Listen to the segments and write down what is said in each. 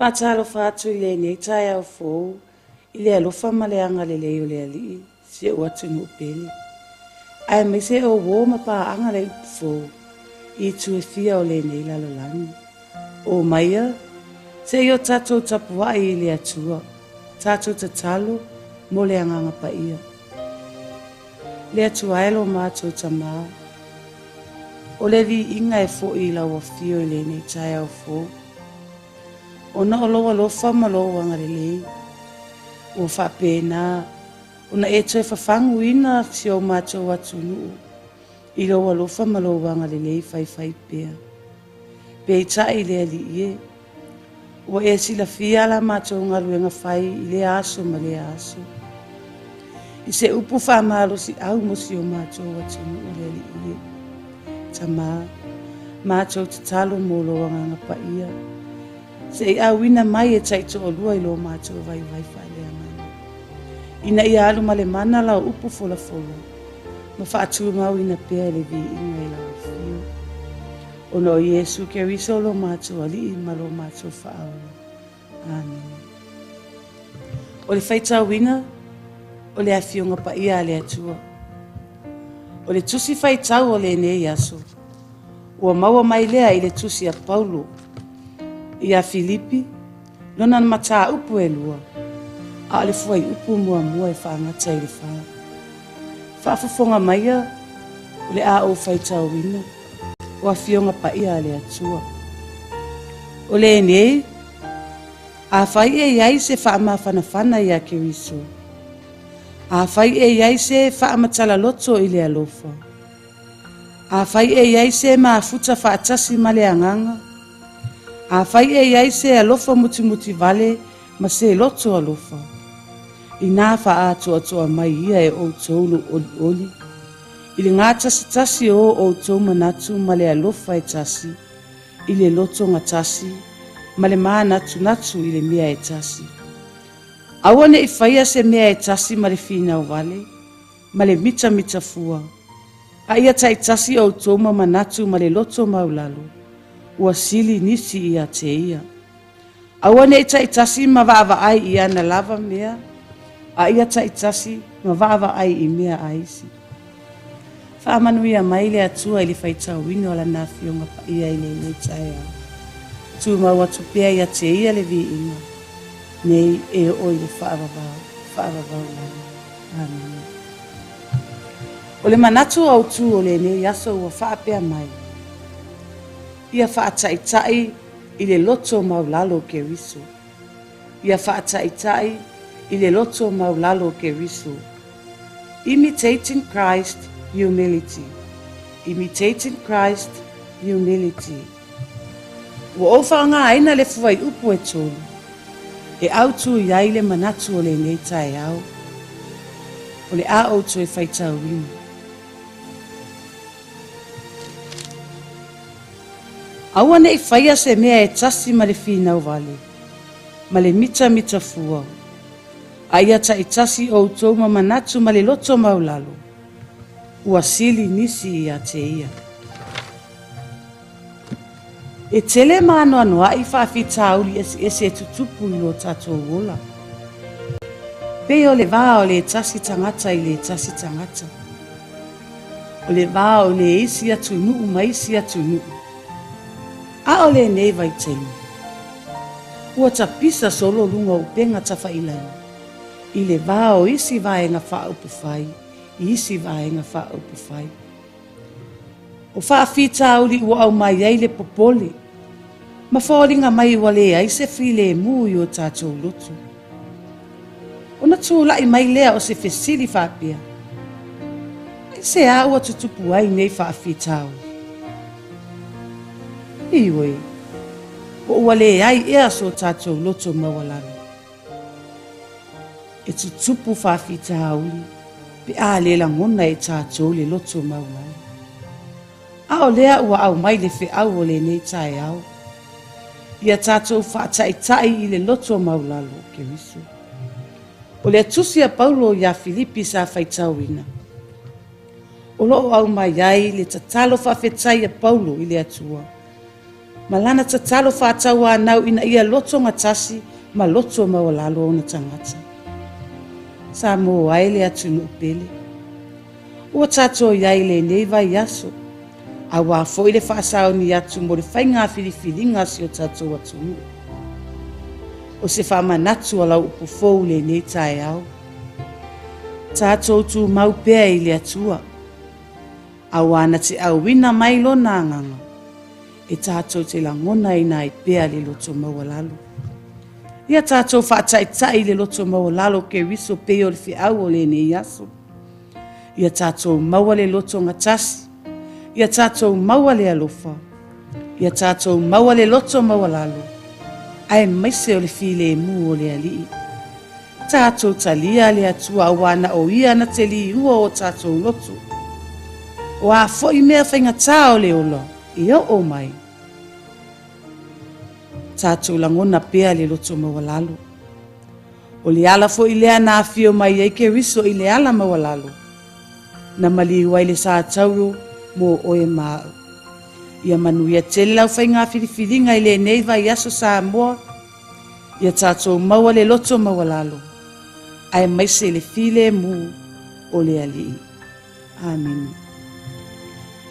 Fatalo fatu ile ne tai UPU ile alofa maleanga le leo le ali se o atu no pele. Ai me se o wo ma pa anga le UPU I tu fia o le ne la lani. O maia se yo tato tapua ile atua. Tato tatalo mo le anga pa ia. Le atua elo mato tama. O le vi inga e fo I la wa fio ile ne tai UPU. Ona oloa lofa malo anga lei. O fa pena. Ona e tue fafangu ina si o mato watu nuu. I loa lofa malo anga lei fai pea. Pe tai le ali ie. O e sila fia la mato ngaluenga fai I le aso ma le aso. I se upu fa malo si au mo si o mato watu nuu le ali ie. Tama. Mato tatalo mo lo anga pa ia. Se a wina mai e taito o lua I lo mato vai whale amana. Ina ia alu male mana la Upufou la folo. Ma whaatu mau ina pea le vi inga I la fio. Ono Yesu Keriso lo mato ali ma lo mato whaau. Amen. O le faitau wina, o le afionga pa ia le atua. O le tusi faitau o le ne yaso. Ua maua mai lea I le tusi a Paulo. Ia Filipi, lona mata upu e lua. A le fuai upu mua e whaangata I le whaa. Whaafafonga maia, le a o faitau wina. O a fionga pa ia le atua. O le nei, a whai e iai se whaamawhanawhana ia Keriso. A whai e iai se whaamatala loto I le alofa. A whai e iai se maafuta whaatasi ma le anganga. A whai e iai se alofa muti vale ma se loto alofa. I nā wha atoa mai ia e autu oli. I le ngā tasi o autu manatu ma le alofa e tasi. I le loto ngā tasi ma le maa natu I le mea e tasi. Awane I whaia se mea e tasi ma le whina o vale, ma le mita fua. A ia tai tasi autu manatu ma le loto Maulalo. Ua sili nisi ia te ia. Awane I taitasi ma vaava ai I ana lava mea. A ia taitasi ma vaava ai I mea aisi. Whaamanu ia mai le atua I le faitau wina o la nafionga pa ia I le tai au. Tu maua tupea ia te ia le vi inga. Nei e o I le whaavavau lana. Amen. O le manatu autu o le ne yaso ua whaapea mai. Ia whaataitai I le loto Maulalo Keriso. Ia whaataitai I le loto Maulalo Keriso. Imitating Christ, humility. Imitating Christ, humility. Ua ofa ngā aina le fuai upu e tolu. E autu iai le manatu o le nei tai au. O le a autu e faitau wina. Awane I whaia se mea e tasi ma le whina o vale. Ma le mita fua. A ia ta I tasi o utou ma manatu ma le loto Maulalo. Ua sili nisi ia te ia. E tele ma anu ai whaafitauli ese e tutupu I lo tatou wola. Pe o le vā o le tasi tangata I le tasi tangata. O le vā o le isi atu nuu ma isi atu nuu. A o le nei vai tenu. Ua ta pisa solo lunga upenga ta whailani. I le vā o isi vaenga wha upufai. I isi vaenga wha upufai. O wha whita auli ua au mai ai le popole. Ma whaoringa mai wale ai se while mui o tātou lotu. O na tūlai mai lea o se fesili whapia. E se a ua tutupu ai nei wha whita auli. Iwe, o wale ai ea so tātou loto Maulalo. E tutupu whawhita auli, pe a le langona e tātou le loto Maulalo. A o lea ua au mai le au o le nei tai au. Ia tātou whaataitai I le loto Maulalo, Keriso. O le tusi a Paulo ia Filipi sa faitau ina. O loo au mai ai le tatalo whawhetai a Paulo I le atua. Malana tatalo faatau anau ina ia loto ngatasi ma loto Maulalo ona tangata. Samoa ai le atu nuupele. Ua tatou iai le nei vai aso. Awa foi le faasao ni atu mo le whainga Filipilinga si o tatou atu nu. O se whamanatu ala Upufou le nei tae au. Tatou tu mau pea i le atua. Awana te awina mai lo nganga. E tatou te langona ina i pea le loto Maulalo. Ia tatou whaataitai le loto Maulalo Keriso peo le whiau o le nei aso. Ia tatou maua le loto ngatasi. Ia tatou maua le alofa. Ia tatou maua le loto Maulalo. Ai maise o le file mu o le alii. Tatou talia le atua awana o ia na te li ua o tatou loto. O a foi mea whaingatā o le ola. Ia o mai. Tatou langona pea le loto Maulalo. O le ala foi lea na afio mai ai Keriso i le ala Maulalo. Na mali wai le sa tauro mo oe maa. Ia manuia tele lau whainga Filipilinga i le nei vai aso Samoa. Ia tatou maua le loto Maulalo. Ai maise le file mu o le alii. Amen.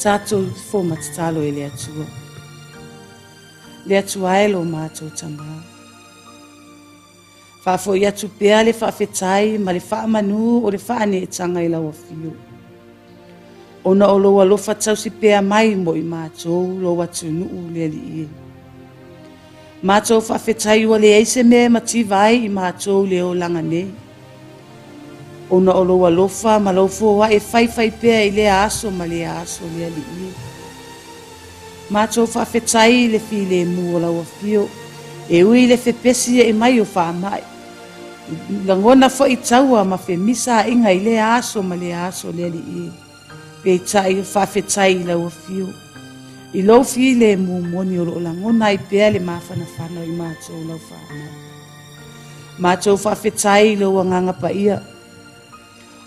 Tatou fo matatalo e le atua. Le atua e lo mātou tamaa. Whafo i atu pea le whawhetai ma le whaamanu o le whaane e tanga i lawa fio. Ona o loa lofa tausi pea mai mo i mātou lo atu nuu le alii. Mātou whawhetai ua le eise mea mativai i mātou le o langa nei. Ona o loa lofa ma lofo wa e whai pea i le aso ma le aso le alii. Mātou whawhetai le file mu o lawa fio. E ui le whepesi e mai o whaamai. Langona fo i taua ma whemisa inga i le aso ma le aso le alii. Pe tai whawhetai i lawa fio. I lau file mu moni o lo langona i pea le mawhanawhana i mātou lau whaamai. Mātou whawhetai i lau anganga pa ia.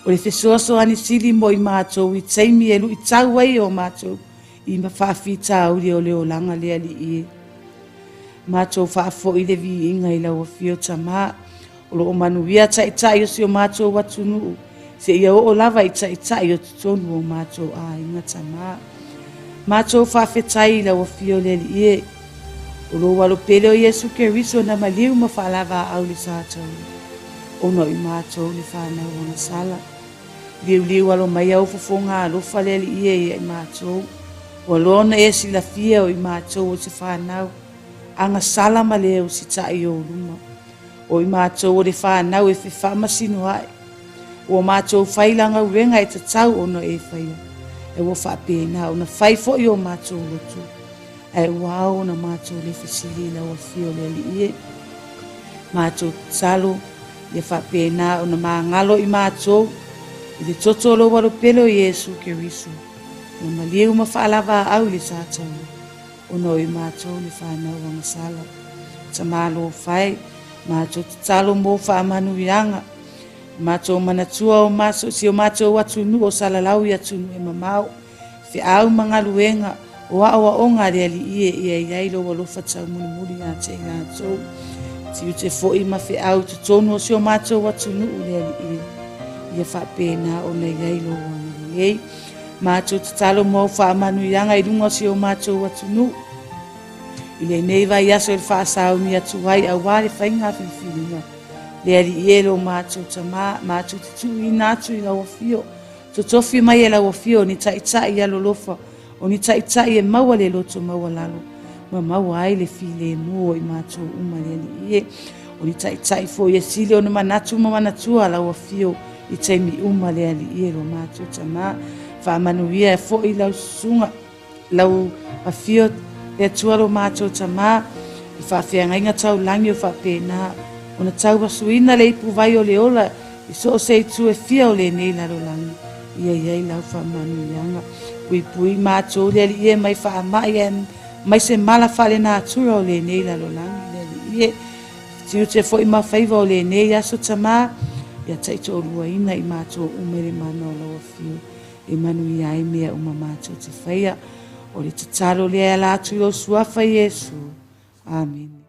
O le whesoaso ani sili mo i mātou i teimi e lu i tauai o mātou i mawhawhita uri o leo langa lea li i. Mātou whaafo i le vi inga i lau o fio tamaa. O lo o manuia tai o si o mātou watunu. Se ia o lava i tai o tutonu o mātou a inga tamaa. Mātou whawhetai i lau o fio le li i. O lo walo pele o Yesu Keriso na maliu ma whalava au le sātau. Ono i mātou le whanau wana sala. Liu alo mai au fofonga alofa le li i mātou. O lona e si la fia o i mātou o se whanau. Anga sala ma leo si tai o luma. O i mātou o le whanau e whiwhama sino ai. O mātou whailanga urenga e tatau ono e whaia. E wo whapena o na whaifo i o mātou lotu. E wao na mātou le whisili la o fio le li i. Mātou salo. Ia whapena o na maangalo i mātou. I le totolo waro pelo Yesu Keriso. Na maliu ma whaalava au le sātau. Ono i mātou le whanau wanga sala. Tamalo whai. Mātou talo mo whaamanu i anga. Mātou manatua o mātou si o mātou atunu o salalau i atunu e mamau. Whi au mangaluenga o awa onga rea li ia iai lo walo whatau muni a te ngātou. Ti u te fōi ma whi au tu tonu o si o mātou atunu o rea li ia. Ia whapena o nei iai lo wanga iei. Mātou talo mo whaamanu i anga i runga si o mātou atunu. I le nei vai aso il whaasau ni atu wai au wale whainga whiwhiringa. Le ali ielo mātou tamā, mātou titu i nātu i lau fio. To tofi mai e lau fio ni taitai i alolofa, o ni taitai e maua le loto Maulalo. Ma maua ai le file mua i mātou uma le ali ie. O ni taitai fo i sile o na manatu ma manatua lau fio i taimi uma le ali ielo mātou tamā. Whaamanuia e fo i lau sunga, lau a fio e tualo mātou tamā. I whawhianga inga tau langi o whapena. O na tau wasuina le ipu vai o le ola. I so o se tu e fia o le nei laro langi. Ia iai lau whamanu ianga. Pui mātou le ali ie mai whaamai e mai se mala whale nā atura o le nei laro langi. Le ali ie. Tinu te fo i mawhaiva o le nei aso tamā. Ia taito o lua ina i mātou umere mana o lau fio. E manu iai mea uma mātou te whaia. O le tatalo lea la atu i o suafa Iesu. Amen.